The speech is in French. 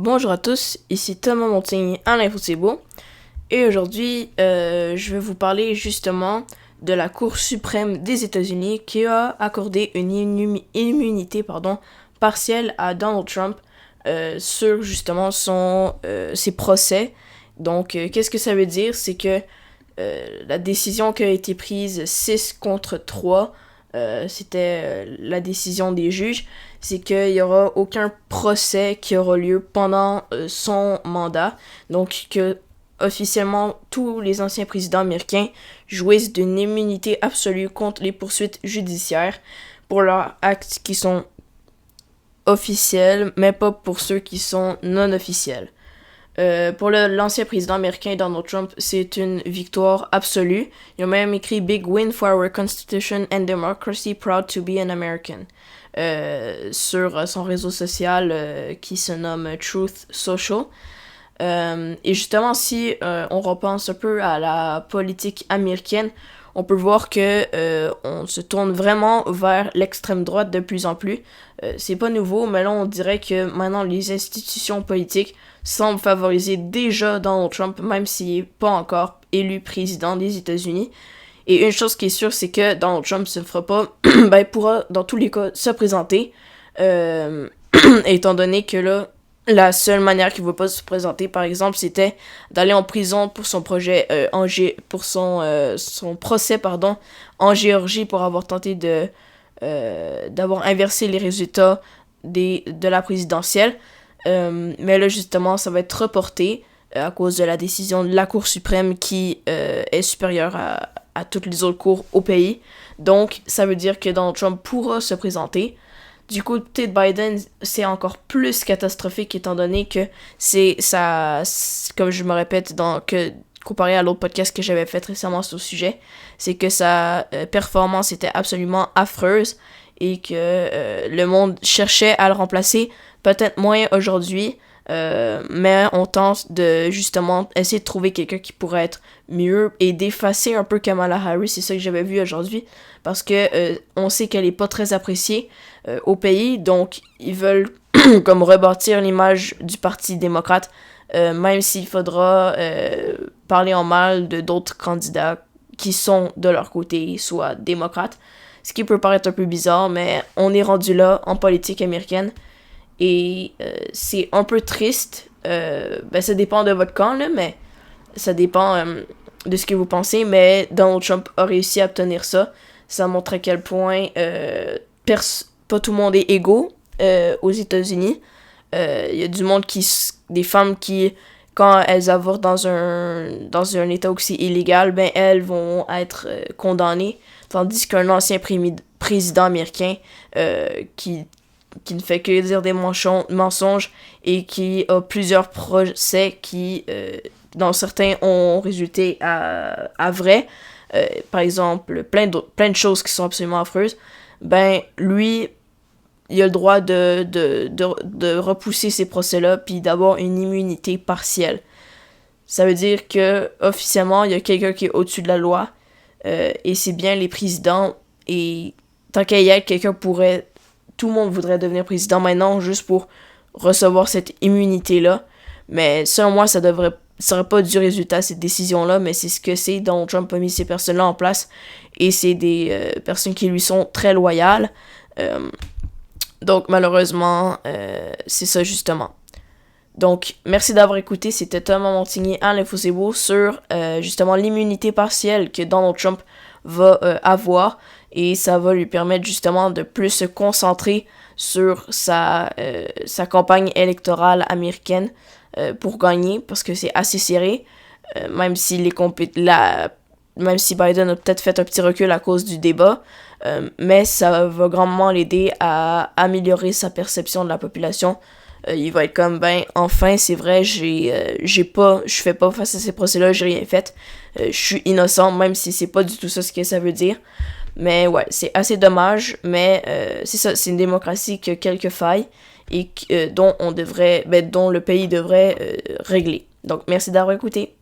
Bonjour à tous, ici Thomas Montigny à l'Info C'est Beau. Et aujourd'hui, je vais vous parler justement de la Cour suprême des États-Unis qui a accordé une immunité partielle à Donald Trump sur justement ses procès. Donc, qu'est-ce que ça veut dire? C'est que la décision qui a été prise 6-3, c'était la décision des juges, c'est qu'il n'y aura aucun procès qui aura lieu pendant son mandat. Donc que officiellement tous les anciens présidents américains jouissent d'une immunité absolue contre les poursuites judiciaires pour leurs actes qui sont officiels, mais pas pour ceux qui sont non officiels. Pour l'ancien président américain Donald Trump, c'est une victoire absolue. Il a même écrit Big win for our Constitution and democracy, proud to be an American sur son réseau social qui se nomme Truth Social. Et justement, si on repense un peu à la politique américaine, on peut voir que on se tourne vraiment vers l'extrême droite de plus en plus. C'est pas nouveau, mais là on dirait que maintenant les institutions politiques semblent favoriser déjà Donald Trump, même s'il n'est pas encore élu président des États-Unis. Et une chose qui est sûre, c'est que Donald Trump se fera pas, pourra dans tous les cas se présenter, étant donné que là, la seule manière qu'il ne veut pas se présenter, par exemple, c'était d'aller en prison pour son projet, son procès, en Géorgie pour avoir tenté d'avoir inversé les résultats de la présidentielle. Mais là, justement, ça va être reporté à cause de la décision de la Cour suprême qui est supérieure à toutes les autres cours au pays. Donc, ça veut dire que Donald Trump pourra se présenter. Du côté de Biden, c'est encore plus catastrophique étant donné que comme je me répète, comparé à l'autre podcast que j'avais fait récemment sur le sujet, c'est que sa performance était absolument affreuse et que le monde cherchait à le remplacer, peut-être moins aujourd'hui, mais on tente de justement essayer de trouver quelqu'un qui pourrait être mieux et d'effacer un peu Kamala Harris. C'est ça que j'avais vu aujourd'hui, parce que on sait qu'elle est pas très appréciée au pays, donc ils veulent comme rebâtir l'image du Parti démocrate, même s'il faudra parler en mal de d'autres candidats qui sont de leur côté, soit démocrates, ce qui peut paraître un peu bizarre, mais on est rendu là en politique américaine. Et c'est un peu triste. Ça dépend de votre camp, là, mais ça dépend de ce que vous pensez. Mais Donald Trump a réussi à obtenir ça. Ça montre à quel point pas tout le monde est égaux aux États-Unis. Il y a du monde des femmes qui, quand elles avortent dans un état aussi illégal, elles vont être condamnées. Tandis qu'un ancien président américain qui ne fait que dire des mensonges et qui a plusieurs procès qui, dans certains, ont résulté à vrai. Par exemple, plein de choses qui sont absolument affreuses. Lui, il a le droit de repousser ces procès-là puis d'avoir une immunité partielle. Ça veut dire que officiellement, il y a quelqu'un qui est au-dessus de la loi et c'est bien les présidents. Et tant qu'il y a quelqu'un pourrait... Tout le monde voudrait devenir président maintenant juste pour recevoir cette immunité-là. Mais selon moi, ça serait pas du résultat, cette décision-là, mais c'est ce que c'est. Donald Trump a mis ces personnes-là en place et c'est des personnes qui lui sont très loyales. Donc, malheureusement, c'est ça justement. Donc, merci d'avoir écouté. C'était Thomas Montigny à l'Info C'est Beau sur justement l'immunité partielle que Donald Trump va avoir. Et ça va lui permettre justement de plus se concentrer sur sa campagne électorale américaine pour gagner, parce que c'est assez serré, même si Biden a peut-être fait un petit recul à cause du débat, mais ça va grandement l'aider à améliorer sa perception de la population. Il va être comme, enfin, c'est vrai, je fais pas face à ces procès-là, j'ai rien fait, je suis innocent, même si c'est pas du tout ça ce que ça veut dire. Mais ouais, c'est assez dommage, mais c'est ça, c'est une démocratie qui a quelques failles et dont le pays devrait régler. Donc, merci d'avoir écouté.